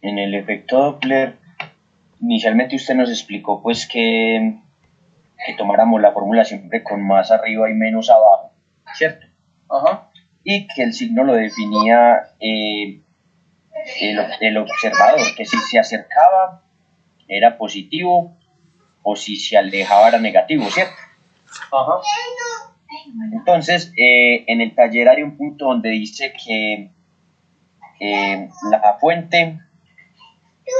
En el efecto Doppler, inicialmente usted nos explicó pues que tomáramos la fórmula siempre con más arriba y menos abajo, ¿cierto? Ajá. Y que el signo lo definía el observador, que si se acercaba era positivo o si se alejaba era negativo, ¿cierto? Ajá. Entonces, en el taller hay un punto donde dice que la fuente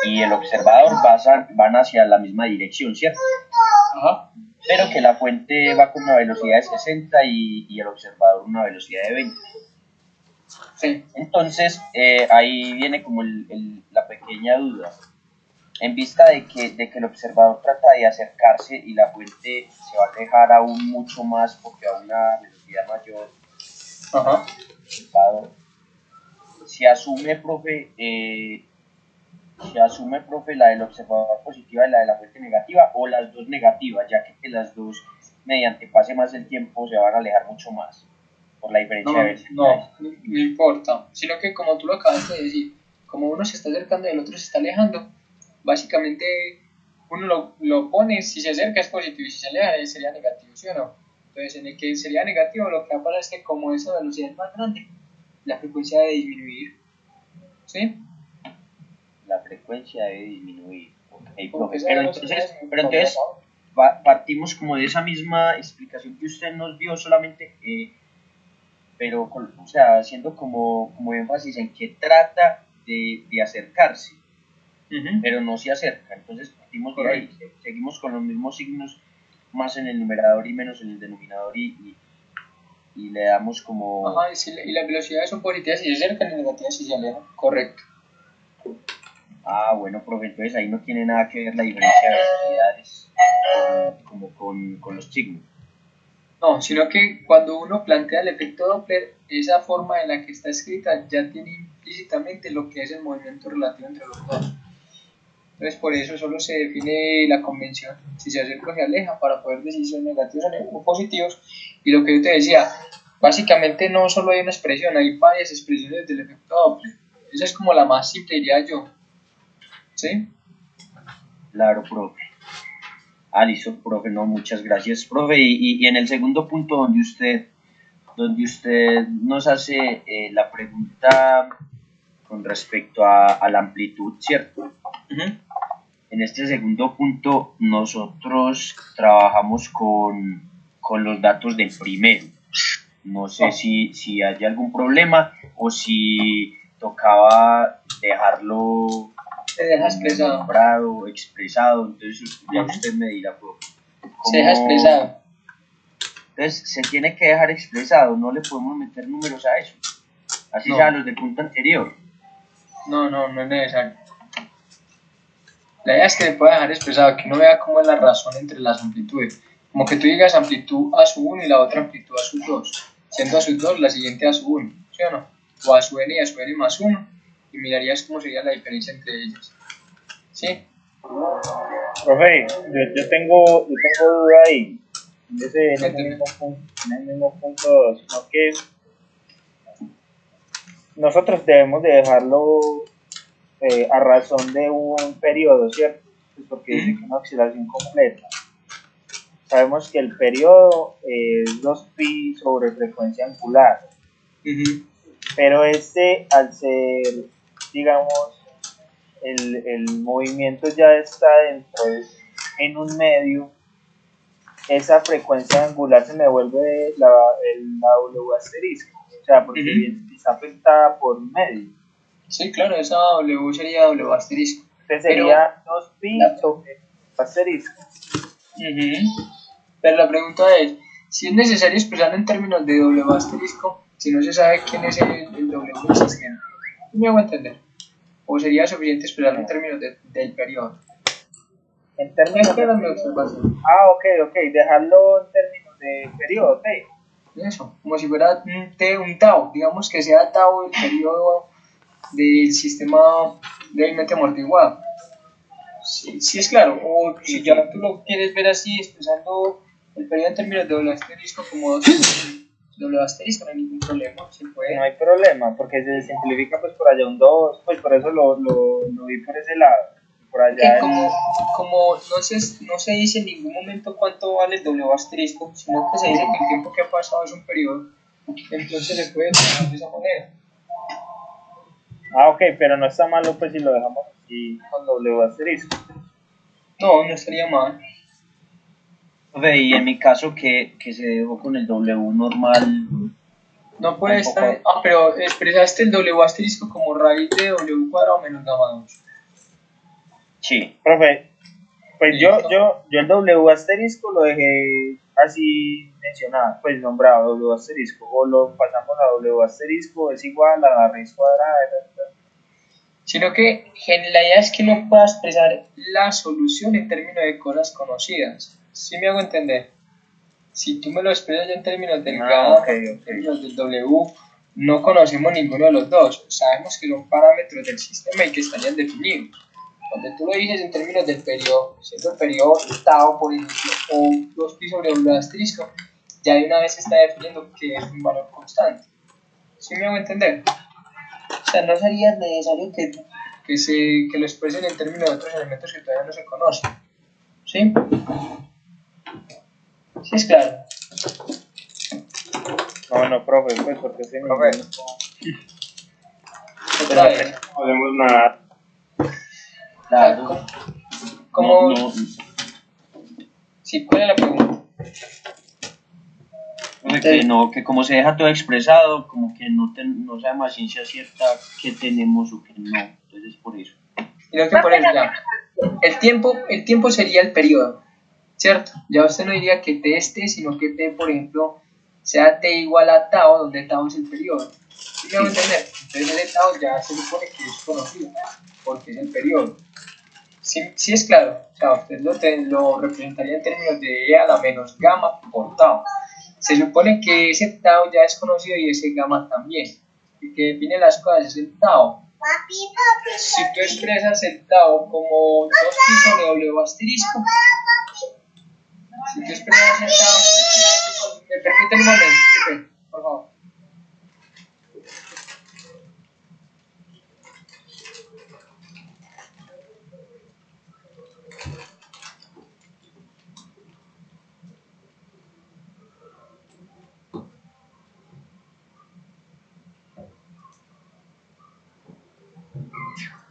y el observador van hacia la misma dirección, ¿cierto? Ajá. Pero que la fuente va con una velocidad de 60 y el observador una velocidad de 20. Sí. Entonces, ahí viene como la pequeña duda. En vista de que el observador trata de acercarse y la fuente se va a alejar aún mucho más porque a una velocidad mayor, Ajá. se asume, profe, la del observador positiva y la de la fuente negativa, o las dos negativas, ya que las dos, mediante pase más el tiempo, se van a alejar mucho más por la diferencia de velocidades. No importa, sino que como tú lo acabas de decir, como uno se está acercando y el otro se está alejando, básicamente uno lo pone, si se acerca es positivo y si se aleja sería negativo, ¿sí o no? Entonces en el que sería negativo lo que va a pasar es que como esa velocidad es más grande, la frecuencia debe disminuir, ¿sí? La frecuencia debe disminuir. Okay, Porque profe. esa Pero velocidad entonces, es pero como entonces partimos como de esa misma explicación que usted nos dio, solamente, pero o sea, haciendo como énfasis en que trata de acercarse, pero no se acerca. Entonces partimos de ahí, seguimos con los mismos signos, más en el numerador y menos en el denominador, y le damos como... Ajá, y las velocidades son positivas si se acercan y negativas si se alejan. Correcto. Ah, bueno, profe, entonces ahí no tiene nada que ver la diferencia de velocidades como con los signos. No, sino que cuando uno plantea el efecto Doppler, esa forma en la que está escrita ya tiene implícitamente lo que es el movimiento relativo entre los dos. Entonces, por eso solo se define la convención, si se acerca o se aleja, para poder decir si son negativos o positivos. Y lo que yo te decía, básicamente no solo hay una expresión, hay varias expresiones del efecto Doppler. Esa es como la más simple, diría yo. ¿Sí? Claro, profe. Ah, listo, profe, no, muchas gracias, profe. Y en el segundo punto donde usted nos hace la pregunta con respecto a la amplitud, ¿cierto? En este segundo punto nosotros trabajamos con los datos del primero. No sé si hay algún problema o si tocaba dejarlo nombrado, expresado. Entonces ya usted me dirá, profe. Se deja expresado. Entonces se tiene que dejar expresado, no le podemos meter números a eso. Así sea los del punto anterior. No es necesario. La idea es que le pueda dejar expresado, que uno vea cómo es la razón entre las amplitudes. Como que tú digas amplitud a su 1 y la otra amplitud a su 2. Siendo a su 2 la siguiente a su 1, ¿sí o no? O a su n y a su n más 1. Y mirarías cómo sería la diferencia entre ellas. ¿Sí? Profe, yo tengo duda ahí. En el mismo punto, sino que nosotros debemos de dejarlo a razón de un periodo, ¿cierto? Pues porque dice que una oscilación completa. Sabemos que el periodo es 2pi sobre frecuencia angular. Pero al ser, digamos, el movimiento ya está en un medio, esa frecuencia angular se me vuelve la W asterisco. O sea, porque está afectada por un medio. Sí, claro, esa W sería W asterisco. Entonces sería 2pi sobre asterisco. Pero la pregunta es, si es necesario expresarlo en términos de W asterisco, si no se sabe quién es el W existente. ¿Me hago entender? ¿O sería suficiente expresarlo en términos del periodo? En términos de observación. Ah, ok, dejarlo en términos de periodo, T. Eso, como si fuera un tau, digamos que sea tau el periodo del sistema levemente amortiguado. Sí es claro, o si ya tú lo quieres ver así, expresando el periodo en términos de W asterisco como 2. W asterisco, no hay ningún problema, se puede. No hay problema, porque se simplifica pues por allá un 2, pues por eso lo vi por ese lado. Por allá Que como no se dice en ningún momento cuánto vale el W asterisco, sino que se dice que el tiempo que ha pasado es un periodo, entonces se puede determinar de esa manera. Ah, ok, pero no está malo pues si lo dejamos así con W asterisco. No, no estaría mal. Profe, y en mi caso que se dejó con el W normal. No puede estar. Ah, pero expresaste el W asterisco como raíz de W cuadrado menos gamma 2. Sí. Profe, pues Listo. yo el W asterisco lo dejé así mencionado, pues nombrado W asterisco, o lo pasamos a W asterisco es igual a la raíz cuadrada de Sino que la idea es que no pueda expresar la solución en términos de cosas conocidas. ¿Sí me hago entender? Si tú me lo expresas ya en términos del gamma, en términos del W, no conocemos ninguno de los dos. Sabemos que son parámetros del sistema y que estarían definidos. Cuando tú lo dices en términos del periodo, siendo el periodo tau por inicio o 2pi sobre W asterisco, ya de una vez se está definiendo que es un valor constante. ¿Sí me hago entender? O sea, no sería necesario que lo expresen en términos de otros elementos que todavía no se conocen. ¿Sí? ¿Sí es claro? No, profe, pues porque ese Profe. nivel Otra vez. no podemos nadar. Claro. ¿Cómo? No, Sí, ¿cuál es la pregunta? que como se deja todo expresado, como que no sabemos a ciencia cierta qué tenemos o qué no. Entonces por eso. Sino que por eso ya. El tiempo sería el periodo, ¿cierto? Ya usted no diría que t es t, sino que t, por ejemplo, sea t igual a tau, donde tau es el periodo. ¿Sí me van a entender? Entonces ese tau ya se supone que es conocido, porque es el periodo. Sí es claro, o sea, usted lo representaría en términos de e a la menos gamma por tau. Se supone que ese tau ya es conocido y ese gamma también. El que define las cosas es el tau. Si tú expresas el tau como 2pi sobre W asterisco, si tú expresas el tau, me permiten un momento, por favor.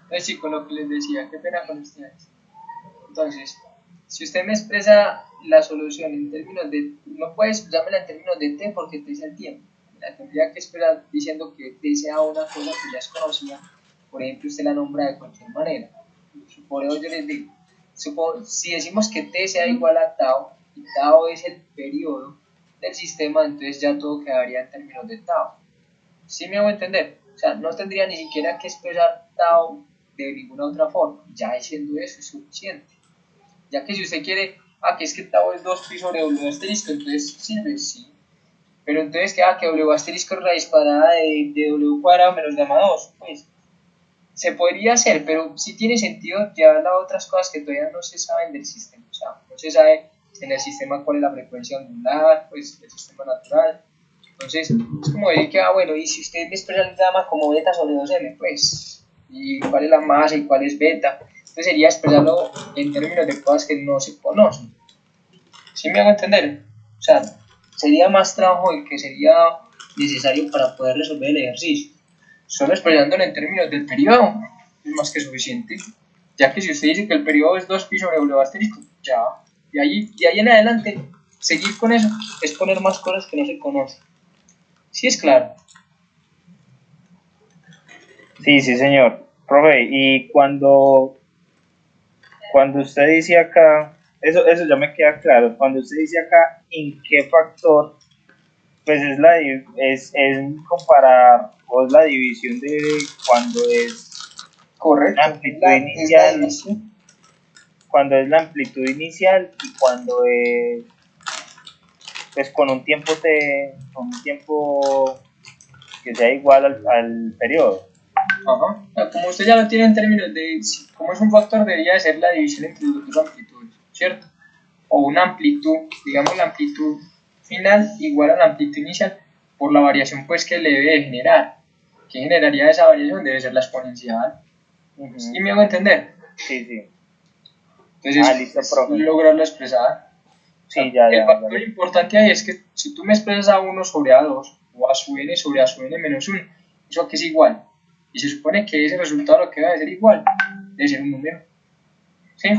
Entonces, sí, con lo que les decía, qué pena con ustedes. Entonces, si usted me expresa la solución en términos de, no puede expresármela en términos de t porque t es el tiempo. La tendría que esperar diciendo que t sea una cosa que ya es conocida. Por ejemplo, usted la nombra de cualquier manera. Por eso yo les digo, si decimos que t sea igual a tau, y tau es el periodo del sistema, entonces ya todo quedaría en términos de tau. ¿Sí me hago entender? O sea, no tendría ni siquiera que expresar tau de ninguna otra forma. Ya siendo eso es suficiente. Ya que si usted quiere, que es que tau es 2pi sobre W asterisco, entonces sirve, sí. Pero entonces queda que W asterisco es raíz cuadrada de W cuadrado menos gamma 2. Pues se podría hacer, pero sí tiene sentido llevar a otras cosas que todavía no se saben del sistema. O sea, no se sabe en el sistema cuál es la frecuencia angular, pues el sistema natural. Entonces, es como decir que, bueno, y si usted me expresa el gamma como beta sobre 2m, pues, y cuál es la masa y cuál es beta. Entonces sería expresarlo en términos de cosas que no se conocen. ¿Sí me hago entender? O sea, sería más trabajo el que sería necesario para poder resolver el ejercicio. Solo expresándolo en términos del periodo es más que suficiente. Ya que si usted dice que el periodo es 2pi sobre W asterisco, ya. De ahí en adelante, seguir con eso es poner más cosas que no se conocen. ¿Sí es claro? Sí, señor. Profe, y cuando usted dice acá, eso ya me queda claro, cuando usted dice acá en qué factor, pues es comparar, o es la división de cuando es Correcto. la amplitud inicial, cuando es la amplitud inicial y cuando es pues con un tiempo que sea igual al periodo. Ajá. Como usted ya lo tiene en términos de, como es un factor, debería ser la división entre las dos amplitudes, ¿cierto? O una amplitud, digamos la amplitud final igual a la amplitud inicial, por la variación pues que le debe generar. ¿Qué generaría esa variación? Debe ser la exponencial. ¿Sí me hago entender? Sí, sí. Entonces, Listo, profe. lograrlo expresar. Sí, ya. El factor importante ahí es que si tú me expresas a 1 sobre A2 o a su n sobre a su n menos 1, eso que es igual. Y se supone que ese resultado lo que debe ser igual, debe ser un número. ¿Sí?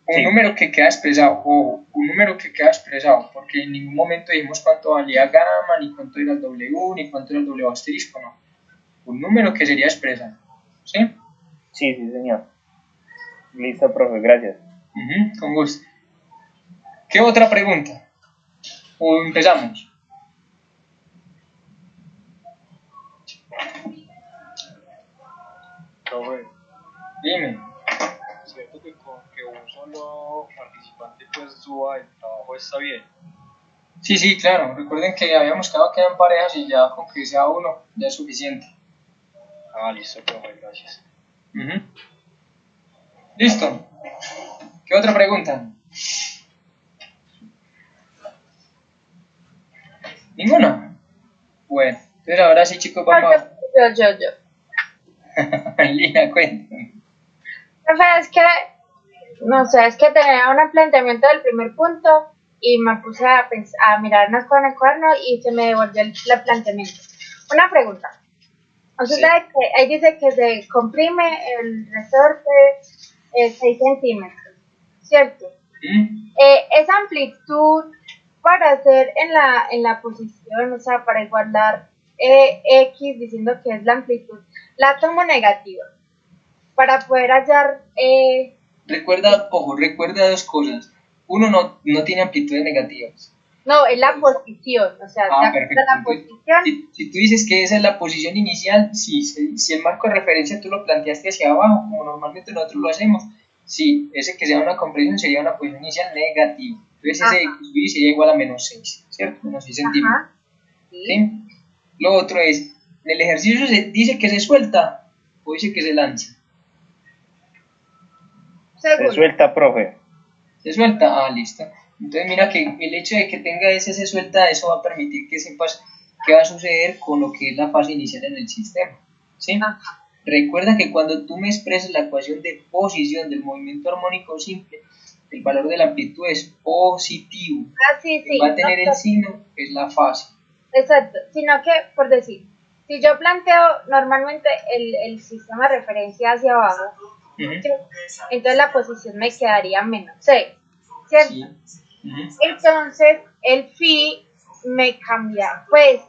Un número que queda expresado, o un número que queda expresado, porque en ningún momento dijimos cuánto valía gamma, ni cuánto era el W, ni cuánto era el W asterisco, no. Un número que sería expresado. ¿Sí? Sí, señor. Listo, profe, gracias. Con gusto. ¿Qué otra pregunta? ¿O empezamos? Profe, Dime. ¿cierto que con que un solo participante pues suba el trabajo está bien? Sí, claro. Recuerden que habíamos quedado que eran parejas y ya con que sea uno ya es suficiente. Listo, profe, gracias. Listo. ¿Qué otra pregunta? ¿Ninguna? Bueno, entonces ahora sí, chicos, vamos a... Yo. Lina, cuéntame. Profe, es que, no sé, es que tenía un planteamiento del primer punto y me puse a mirar unas cosas en el cuaderno y se me devolvió el planteamiento. Una pregunta. Usted sabe que ahí dice que se comprime el resorte 6 centímetros, ¿cierto? Esa amplitud para hacer en la posición, o sea, para igualar X diciendo que es la amplitud, la tomo negativa para poder hallar... Recuerda dos cosas. Uno no tiene amplitudes negativas. No, es la posición, o sea, perfecto. la posición. Si tú dices que esa es la posición inicial, sí, si el marco de referencia tú lo planteaste hacia abajo, como normalmente nosotros lo hacemos, sí, ese que sea una compresión sería una posición inicial negativa. Entonces ese X sería igual a menos 6, ¿cierto? Menos 6 centímetros. ¿Sí? Lo otro es, en el ejercicio se dice que se suelta o dice que se lanza. Se suelta, profe. Se suelta, listo. Entonces mira que el hecho de que tenga ese se suelta, eso va a permitir que sepas qué va a suceder con lo que es la fase inicial en el sistema. ¿Sí? Recuerda que cuando tú me expresas la ecuación de posición del movimiento armónico simple, el valor de la amplitud es positivo. Sí. Va a tener el signo, que es la fase. Exacto, sino que, por decir, si yo planteo normalmente el sistema de referencia hacia abajo, entonces la posición me quedaría menos 6, ¿cierto? Sí. Entonces el phi me cambia, pues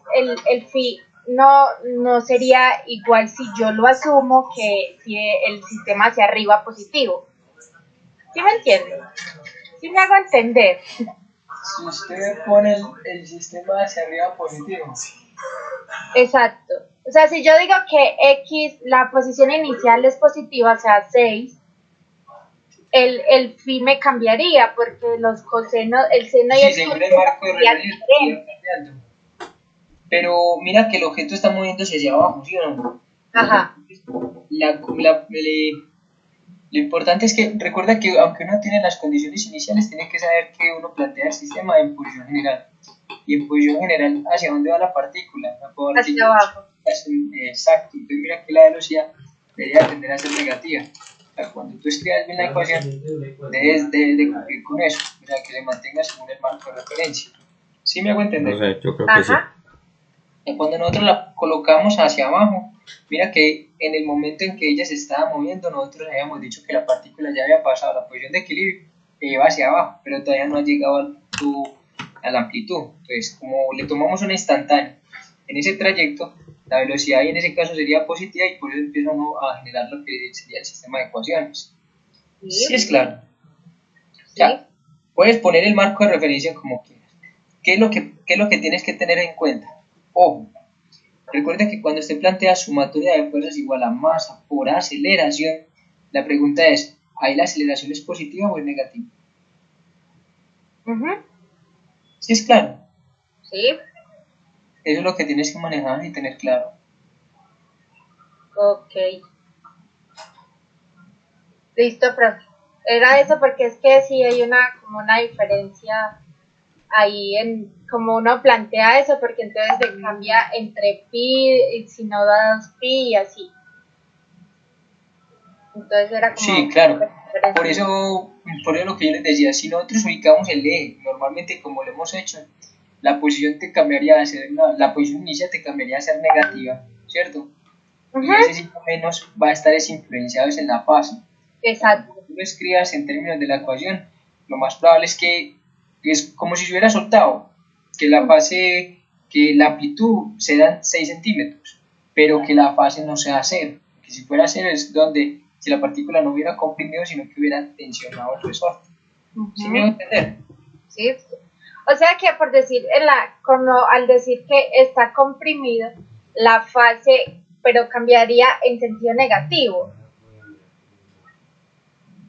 el phi no sería igual si yo lo asumo que si el sistema hacia arriba positivo. ¿Sí me entienden? ¿Sí me hago entender? Si usted pone el sistema hacia arriba positivo. Exacto. O sea, si yo digo que X, la posición inicial es positiva, o sea, 6, el phi me cambiaría porque los cosenos, el seno y el según el marco de referencia. Pero mira que el objeto está moviéndose hacia abajo, ¿sí o no? Ajá. Lo importante es que recuerda que aunque uno tiene las condiciones iniciales, tiene que saber que uno plantea el sistema en posición general. Y en posición general, ¿hacia dónde va la partícula? Hacia abajo. Exacto. Entonces mira que la velocidad debería tender a ser negativa. O sea, cuando tú escribas bien la ecuación, debes de cumplir con eso. O sea, que se mantenga según el marco de referencia. ¿Sí me hago entender? O sea, yo creo que sí. Y cuando nosotros la colocamos hacia abajo, mira que en el momento en que ella se estaba moviendo, nosotros habíamos dicho que la partícula ya había pasado a la posición de equilibrio y iba hacia abajo, pero todavía no ha llegado a la amplitud. Entonces, como le tomamos una instantánea en ese trayecto, la velocidad ahí en ese caso sería positiva y por eso empieza uno a generar lo que sería el sistema de ecuaciones. ¿Sí es claro? Ya, puedes poner el marco de referencia como quieras. ¿Qué es lo que tienes que tener en cuenta? Ojo, recuerda que cuando usted plantea sumatoria de fuerzas igual a masa por aceleración, la pregunta es, ¿ahí la aceleración es positiva o es negativa? ¿Sí es claro? Sí. Eso es lo que tienes que manejar y tener claro. Ok. Listo, profe. Era eso porque es que sí hay como una diferencia ahí en como uno plantea eso, porque entonces se cambia entre pi, y si no da 2pi y así. Entonces era como... Sí, claro. Por eso lo que yo les decía, si nosotros ubicamos el eje, normalmente como lo hemos hecho, la posición te cambiaría a ser, la posición inicial te cambiaría a ser negativa, ¿cierto? Y ese signo menos va a estar influenciado en la fase. Exacto. Cuando tú lo escribas en términos de la ecuación, lo más probable es que es como si se hubiera soltado, que la fase, que la amplitud sean 6 centímetros, pero que la fase no sea 0, que si fuera 0 es donde, si la partícula no hubiera comprimido, sino que hubiera tensionado el resorte. ¿Sí me voy a entender? Sí. O sea que por decir, como al decir que está comprimido, la fase, pero cambiaría en sentido negativo.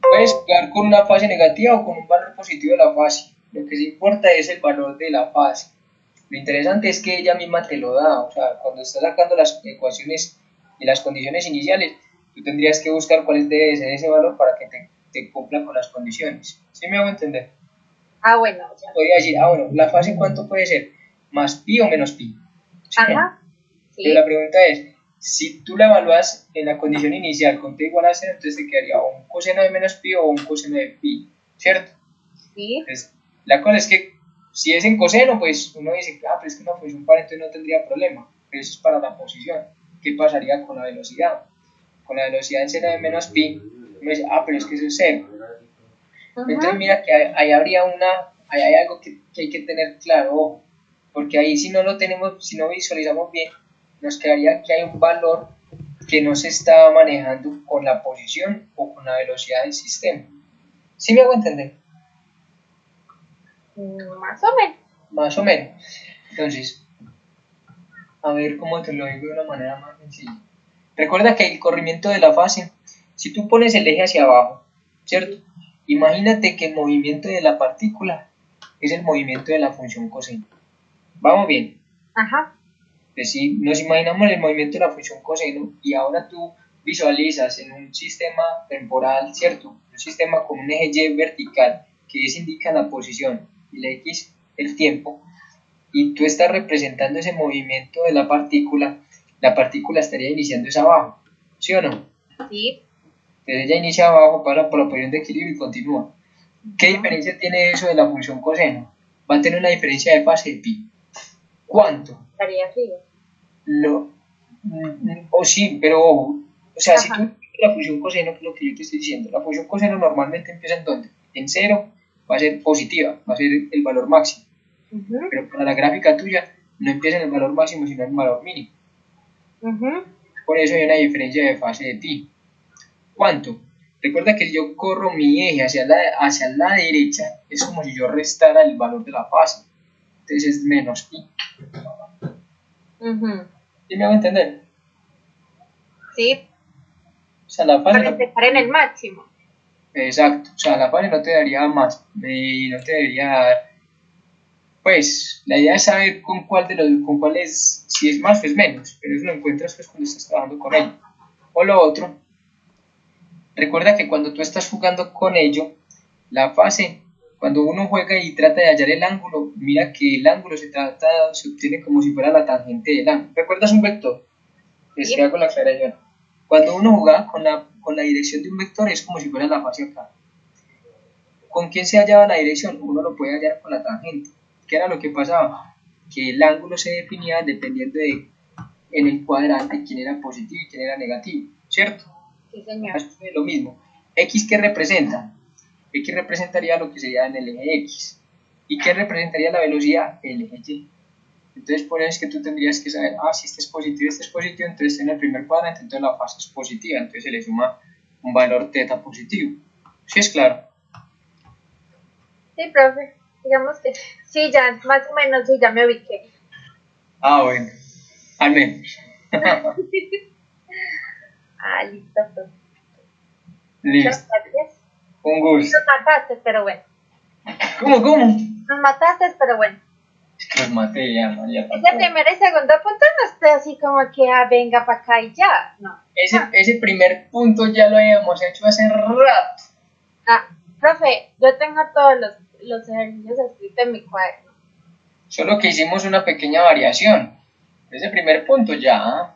Puedes jugar con una fase negativa o con un valor positivo de la fase. Lo que sí importa es el valor de la fase. Lo interesante es que ella misma te lo da. O sea, cuando estás sacando las ecuaciones y las condiciones iniciales, tú tendrías que buscar cuál debe ser ese valor para que te cumpla con las condiciones. ¿Sí me hago entender? Ah, bueno. Podría decir, bueno, ¿la fase cuánto puede ser? ¿Más pi o menos pi? ¿Sí? Ajá. Sí. Pero la pregunta es, si tú la evalúas en la condición inicial con t igual a 0, entonces te quedaría o un coseno de menos pi o un coseno de pi, ¿cierto? Sí. Entonces, la cosa es que si es en coseno, pues uno dice, pero es que una función par, entonces no tendría problema. Pero eso es para la posición. ¿Qué pasaría con la velocidad? Con la velocidad en seno de menos pi, uno dice, pero es que eso es 0. Entonces mira que ahí habría ahí hay algo que hay que tener claro, ojo, porque ahí si no lo tenemos, si no visualizamos bien, nos quedaría que hay un valor que no se está manejando con la posición o con la velocidad del sistema. ¿Sí me hago entender? Más o menos. Más o menos. Entonces, a ver cómo te lo digo de una manera más sencilla. Recuerda que el corrimiento de la fase, si tú pones el eje hacia abajo, ¿cierto? Imagínate que el movimiento de la partícula es el movimiento de la función coseno. ¿Vamos bien? Ajá. Pues si nos imaginamos el movimiento de la función coseno y ahora tú visualizas en un sistema temporal, ¿cierto? Un sistema con un eje Y vertical que indica la posición y la X el tiempo, y tú estás representando ese movimiento de la partícula estaría iniciando es abajo, ¿sí o no? Sí. Entonces ella inicia abajo, pasa por la posición de equilibrio y continúa. ¿Qué diferencia tiene eso de la función coseno? Va a tener una diferencia de fase de pi. ¿Cuánto? Estaría arriba. Sí, pero ojo, o sea, si tú la función coseno, que es lo que yo te estoy diciendo, la función coseno normalmente empieza en ¿dónde? En 0, va a ser positiva, va a ser el valor máximo. Pero para la gráfica tuya no empieza en el valor máximo, sino en el valor mínimo. Por eso hay una diferencia de fase de pi. ¿Cuánto? Recuerda que si yo corro mi eje hacia la derecha, es como si yo restara el valor de la fase. Entonces es menos pi. ¿Sí me hago entender? Sí. O sea, la fase Para empezar en el máximo. Exacto. O sea, la fase no te daría más. Y no te debería dar. Pues, la idea es saber con cuál es, si es más o es menos. Pero eso lo encuentras pues cuando estás trabajando con ello. O lo otro. Recuerda que cuando tú estás jugando con ello, la fase, cuando uno juega y trata de hallar el ángulo, mira que el ángulo se obtiene como si fuera la tangente del ángulo. ¿Recuerdas un vector? Es que hago la aclaración. Cuando uno jugaba con la dirección de un vector, es como si fuera la fase acá. ¿Con quién se hallaba la dirección? Uno lo puede hallar con la tangente. ¿Qué era lo que pasaba? Que el ángulo se definía dependiendo de en el cuadrante quién era positivo y quién era negativo, ¿cierto? Sí, señor. Es lo mismo. ¿X qué representa? X representaría lo que sería en el eje X. ¿Y qué representaría la velocidad? El eje Y. Entonces por eso es que tú tendrías que saber, si este es positivo, entonces en el primer cuadrante, entonces la fase es positiva, entonces se le suma un valor teta positivo. ¿Sí es claro? Sí, profe. Digamos que sí, ya más o menos, sí, ya me ubiqué. Bueno. Al menos. Listo, profe. Listo. Gracias. Un gusto. Nos mataste, pero bueno. ¿Cómo? Nos mataste, pero bueno. Es que los maté ya, María. Ese primer y segundo punto no está así como que venga para acá y ya, no. Ese primer punto ya lo habíamos hecho hace rato. Profe, yo tengo todos los ejercicios escritos en mi cuaderno. Solo que hicimos una pequeña variación. Ese primer punto ya.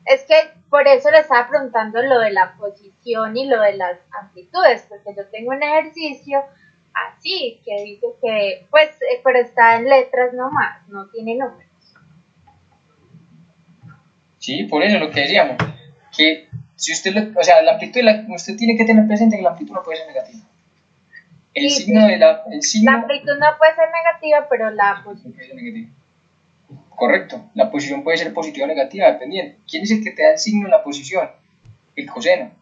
Es que por eso le estaba preguntando lo de la posición y lo de las amplitudes, porque yo tengo un ejercicio así, que dice que, pues, pero está en letras nomás, no tiene números. Sí, por eso lo que decíamos. Que si usted, o sea, la amplitud, usted tiene que tener presente que la amplitud no puede ser negativa. El Sí, signo sí. de el signo La amplitud no puede ser negativa, pero la posición. puede ser negativa. Correcto, la posición puede ser positiva o negativa, dependiendo. ¿Quién es el que te da el signo en la posición? El coseno.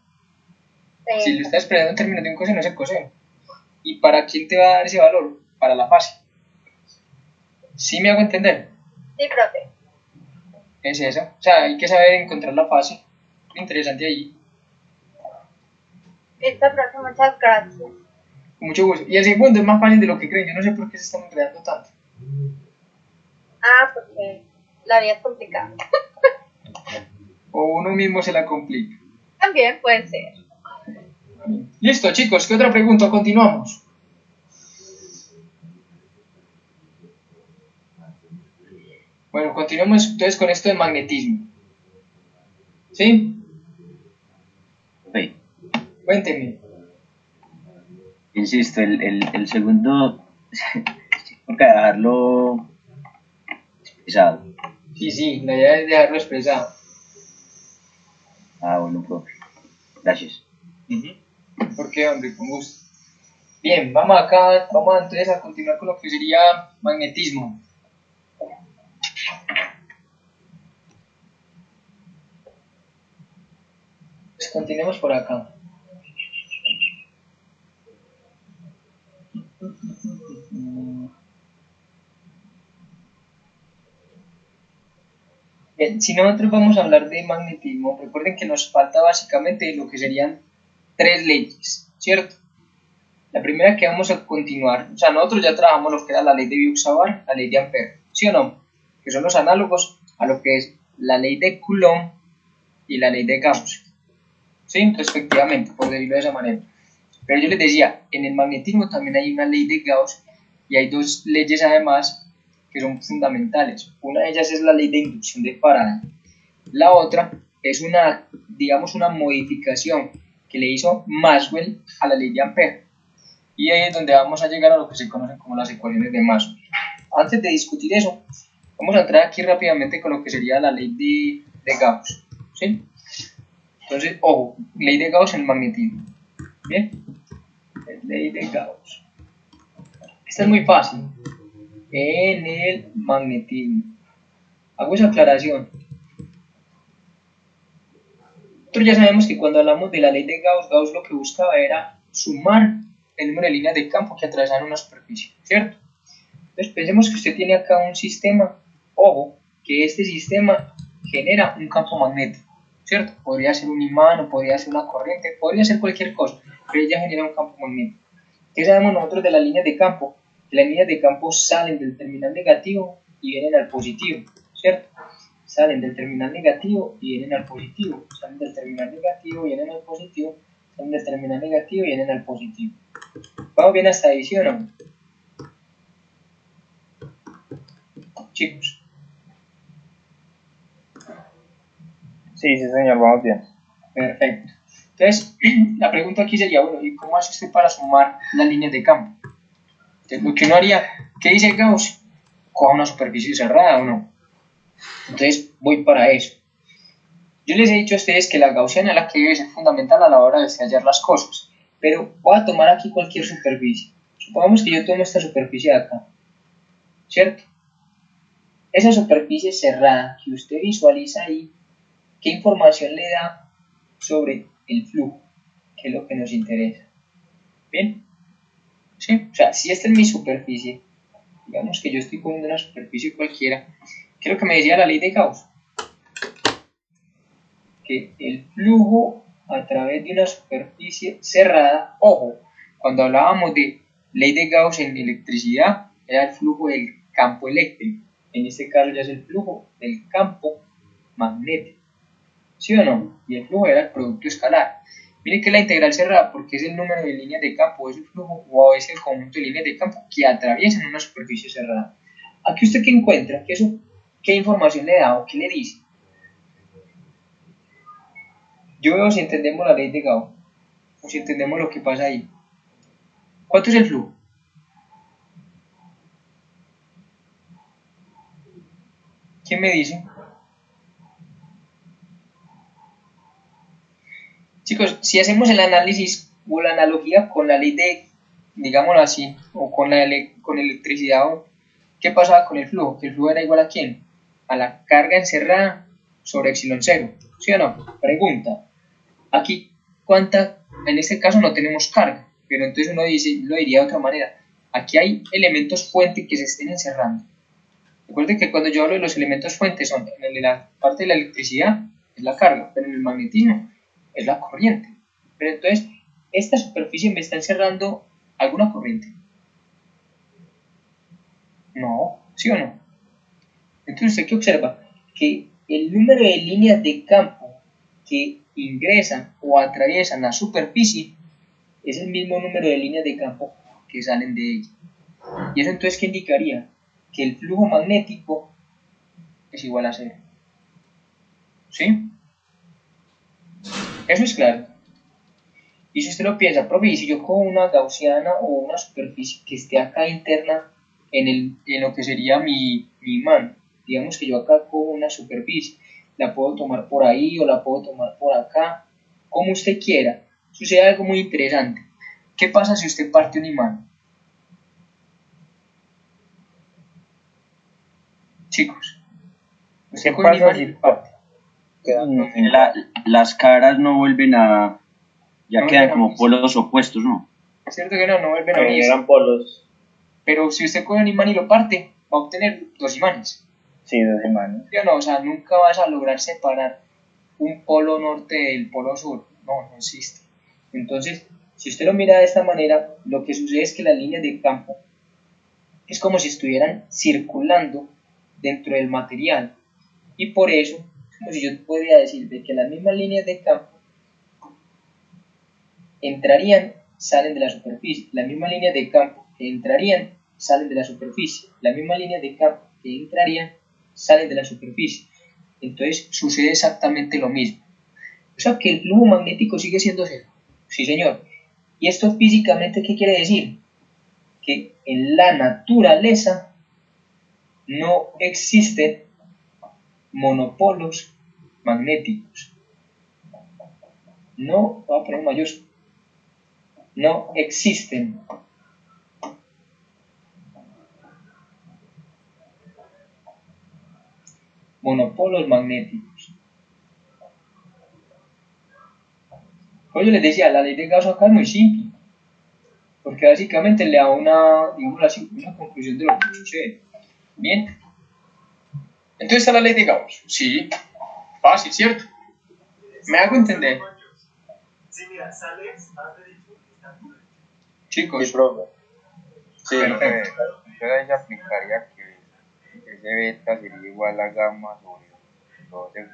Si lo estás expresando en términos de un coseno, es el coseno. ¿Y para quién te va a dar ese valor? Para la fase. ¿Sí me hago entender? Sí, profe. Es eso. O sea, hay que saber encontrar la fase. Interesante ahí. Listo, profe, muchas gracias. Con mucho gusto. Y el segundo es más fácil de lo que creen. Yo no sé por qué se están enredando tanto. Ah, porque la vida es complicada. O uno mismo se la complica. También puede ser. Listo, chicos. ¿Qué otra pregunta? Continuamos. Bueno, continuemos entonces con esto de magnetismo. ¿Sí? Sí. Cuéntenme. Insisto, el segundo, toca dejarlo pesado. Sí, la idea es dejarlo expresado. Ah, bueno, profe. Gracias. ¿Por qué, hombre? Con gusto. Bien, vamos entonces a continuar con lo que sería magnetismo. Pues continuemos por acá. Bien, si nosotros vamos a hablar de magnetismo, recuerden que nos falta básicamente lo que serían tres leyes, ¿cierto? La primera que vamos a continuar, o sea, nosotros ya trabajamos lo que era la ley de Biot-Savart, la ley de Ampère, ¿sí o no? Que son los análogos a lo que es la ley de Coulomb y la ley de Gauss, ¿sí? Respectivamente, por decirlo de esa manera. Pero yo les decía, en el magnetismo también hay una ley de Gauss y hay dos leyes además que son fundamentales. Una de ellas es la ley de inducción de Faraday. La otra es digamos, una modificación que le hizo Maxwell a la ley de Ampère. Y ahí es donde vamos a llegar a lo que se conocen como las ecuaciones de Maxwell. Antes de discutir eso, vamos a entrar aquí rápidamente con lo que sería la ley de Gauss, ¿sí? Entonces, ojo, ley de Gauss en el magnetismo. Bien, ley de Gauss. Esta es muy fácil. En el magnetismo. Hago esa aclaración. Nosotros ya sabemos que cuando hablamos de la ley de Gauss, Gauss lo que buscaba era sumar el número de líneas de campo que atravesan una superficie, ¿cierto? Entonces pensemos que usted tiene acá un sistema, ojo, que este sistema genera un campo magnético, ¿cierto? Podría ser un imán o podría ser una corriente, podría ser cualquier cosa, pero ella genera un campo magnético. ¿Qué sabemos nosotros de las líneas de campo? Que las líneas de campo salen del terminal negativo y vienen al positivo, ¿cierto? Salen del terminal negativo y vienen al positivo, salen del terminal negativo y vienen al positivo, salen del terminal negativo y vienen al positivo. ¿Vamos bien hasta ahí, sí o no? Chicos. Sí, señor, vamos bien. Perfecto. Entonces, la pregunta aquí sería, bueno, ¿y cómo hace usted para sumar las líneas de campo? Entonces, lo que uno haría, ¿qué dice Gauss? Coja una superficie cerrada o no. Entonces, voy para eso. Yo les he dicho a ustedes que la gaussiana es la que debe ser fundamental a la hora de hallar las cosas. Pero voy a tomar aquí cualquier superficie. Supongamos que yo tomo esta superficie de acá, ¿cierto? Esa superficie cerrada que usted visualiza ahí, ¿qué información le da sobre el flujo? Que es lo que nos interesa. ¿Bien? ¿Sí? O sea, si esta es mi superficie, digamos que yo estoy poniendo una superficie cualquiera, ¿qué es lo que me decía la ley de Gauss? Que el flujo a través de una superficie cerrada, ojo, cuando hablábamos de ley de Gauss en electricidad, era el flujo del campo eléctrico. En este caso ya es el flujo del campo magnético. ¿Sí o no? Y el flujo era el producto escalar. Miren que la integral cerrada, porque es el número de líneas de campo, es el flujo, o es el conjunto de líneas de campo que atraviesan una superficie cerrada. Aquí usted qué encuentra, ¿qué información le da o qué le dice? Yo veo si entendemos la ley de Gauss, o si entendemos lo que pasa ahí. ¿Cuánto es el flujo? ¿Quién me dice? Chicos, si hacemos el análisis o la analogía con la ley de, digámoslo así, o con electricidad, ¿qué pasaba con el flujo? Que el flujo era igual a ¿quién? A la carga encerrada sobre epsilon cero, ¿sí o no? Pregunta. Aquí, en este caso no tenemos carga, pero entonces uno lo diría de otra manera. Aquí hay elementos fuente que se estén encerrando. Recuerden que cuando yo hablo de los elementos fuentes son en la parte de la electricidad es la carga, pero en el magnetismo es la corriente. Pero entonces, esta superficie me está encerrando alguna corriente. No, ¿sí o no? Entonces, ¿usted qué observa? Que el número de líneas de campo que ingresan o atraviesan la superficie es el mismo número de líneas de campo que salen de ella. ¿Y eso entonces qué indicaría? Que el flujo magnético es igual a cero. ¿Sí? Eso es claro. Y si usted lo piensa, profe, y si yo cojo una gaussiana o una superficie que esté acá interna en lo que sería mi imán, digamos que yo acá cojo una superficie, la puedo tomar por ahí o la puedo tomar por acá, como usted quiera, sucede algo muy interesante. ¿Qué pasa si usted parte un imán? Chicos, usted coge un imán y lo parte. Las caras no vuelven a... Ya No quedan vuelven a como unirse. polos opuestos, ¿no? Es cierto que no vuelven a Pero unirse. eran polos. Pero si usted coge un imán y lo parte, va a obtener dos imanes. Sí, 2 imanes. ¿Sí o no? O sea, nunca vas a lograr separar un polo norte del polo sur. No existe. Entonces, si usted lo mira de esta manera, lo que sucede es que las líneas de campo es como si estuvieran circulando dentro del material. Y por eso, es como si yo podría decir de que las mismas líneas de campo entrarían, salen de la superficie. Las mismas líneas de campo que entrarían, salen de la superficie. Las mismas líneas de campo que entrarían, salen de la superficie. Entonces sucede exactamente lo mismo. O sea que el flujo magnético sigue siendo cero. Sí, señor. ¿Y esto físicamente qué quiere decir? Que en la naturaleza no existen monopolos magnéticos. No, voy a poner un mayúsculo. No existen monopolos magnéticos. Pues yo les decía, la ley de Gauss acá es muy simple, porque básicamente le da digamos así, una conclusión de lo que sucede. Bien. Entonces está la ley de Gauss. Sí, fácil, ¿cierto? ¿Me hago entender? Chicos, Sí, profe. Sí, perfecto. entonces ahí se aplicaría que ese beta sería igual a gamma sobre 12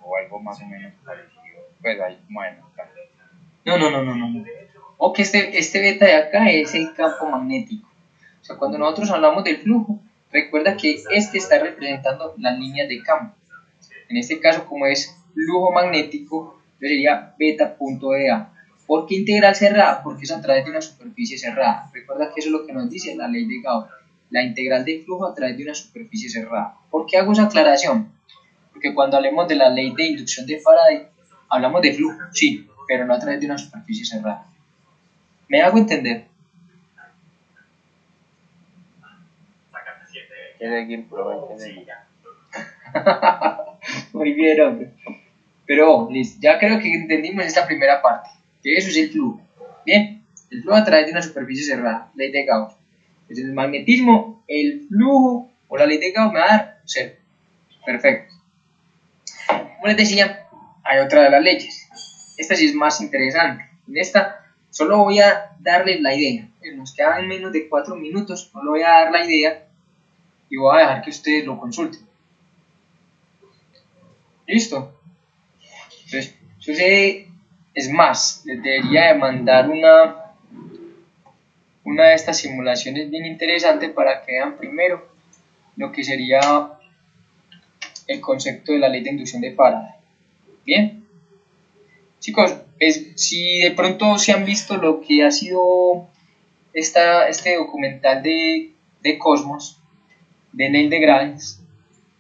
o algo más o menos parecido. Pues ahí como en No. O que este beta de acá es el campo magnético. O sea, cuando nosotros hablamos del flujo, recuerda que este está representando las líneas de campo. En este caso, como es flujo magnético, yo sería beta.EA. ¿Por qué integral cerrada? Porque es a través de una superficie cerrada. Recuerda que eso es lo que nos dice la ley de Gauss. La integral del flujo a través de una superficie cerrada. ¿Por qué hago esa aclaración? Porque cuando hablemos de la ley de inducción de Faraday, hablamos de flujo, sí, pero no a través de una superficie cerrada. ¿Me hago entender? que seguir, profe, que seguir. Muy bien, hombre. Pero listo, ya creo que entendimos esta primera parte, que eso es el flujo. Bien, el flujo a través de una superficie cerrada, ley de Gauss. Entonces, el magnetismo, el flujo o la ley de Gauss me va a dar cero. Perfecto. Como les decía, hay otra de las leyes. Esta sí es más interesante. En esta solo voy a darles la idea. Nos quedan menos de 4 minutos, solo voy a dar la idea y voy a dejar que ustedes lo consulten. ¿Listo? Entonces, sucede Es más, les debería de mandar una de estas simulaciones bien interesante para que vean primero lo que sería el concepto de la ley de inducción de Faraday. Bien, chicos, si de pronto se han visto lo que ha sido este documental de Cosmos, de Neil deGrasse,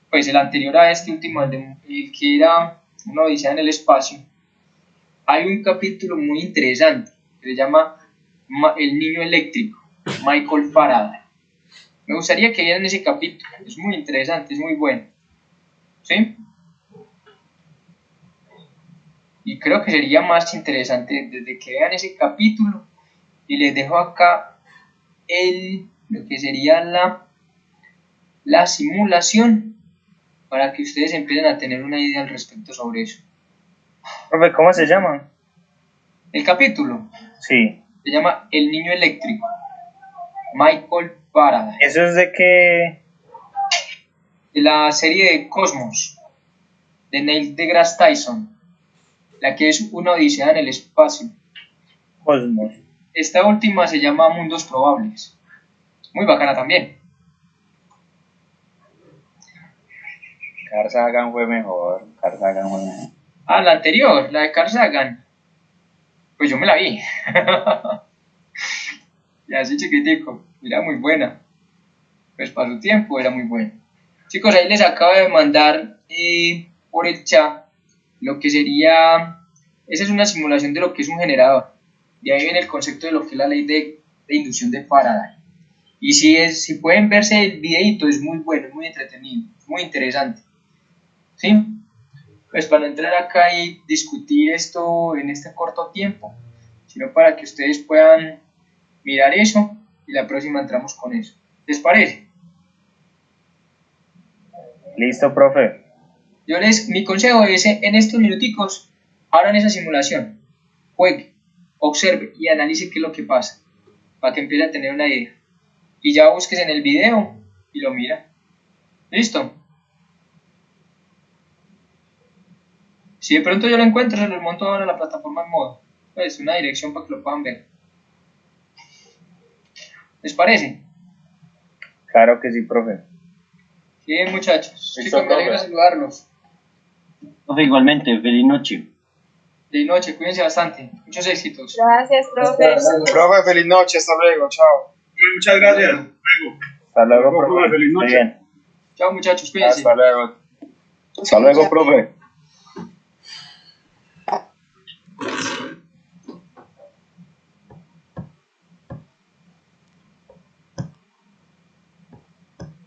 pues el anterior a este último, el que era una odisea en el espacio, hay un capítulo muy interesante que se llama El niño eléctrico, Michael Faraday. Me gustaría que vieran ese capítulo, es muy interesante, es muy bueno. ¿Sí? Y creo que sería más interesante desde que vean ese capítulo, y les dejo acá lo que sería la simulación para que ustedes empiecen a tener una idea al respecto sobre eso. Profe, ¿cómo se llama? El capítulo Sí. se llama El niño eléctrico, Michael Faraday. ¿Eso es de qué? De la serie de Cosmos, de Neil deGrasse Tyson, la que es una odisea en el espacio. Cosmos. Esta última se llama Mundos Probables. Muy bacana también. Carl Sagan fue mejor. Ah, la anterior, la de Carl Sagan. Pues yo me la vi. Y así chiquitico. Era muy buena. Pues para su tiempo era muy buena. Chicos, ahí les acabo de mandar por el chat lo que sería... Esa es una simulación de lo que es un generador. De ahí viene el concepto de lo que es la ley de inducción de Faraday. Y si pueden verse el videito, es muy bueno, es muy entretenido, es muy interesante. ¿Sí? Pues para no entrar acá y discutir esto en este corto tiempo, sino para que ustedes puedan mirar eso y la próxima entramos con eso. ¿Les parece? Listo, profe. Mi consejo es, en estos minuticos, abran esa simulación, juegue, observe y analice qué es lo que pasa, para que empiece a tener una idea. Y ya busques en el video y lo mira. ¿Listo? Si de pronto yo lo encuentro, se los monto ahora en la plataforma en modo. Pues una dirección para que lo puedan ver. ¿Les parece? Claro que sí, profe. Bien, muchachos. Listo, Chicos, me alegra profe. saludarlos. Profe, igualmente, feliz noche. De noche, cuídense bastante. Muchos éxitos. Gracias, profe. Profe, feliz noche, hasta luego, chao. Muchas gracias. Luego. Hasta luego, Profe, profe. feliz noche. Muy bien. Chao, muchachos, cuídense. Hasta luego. Hasta luego, profe.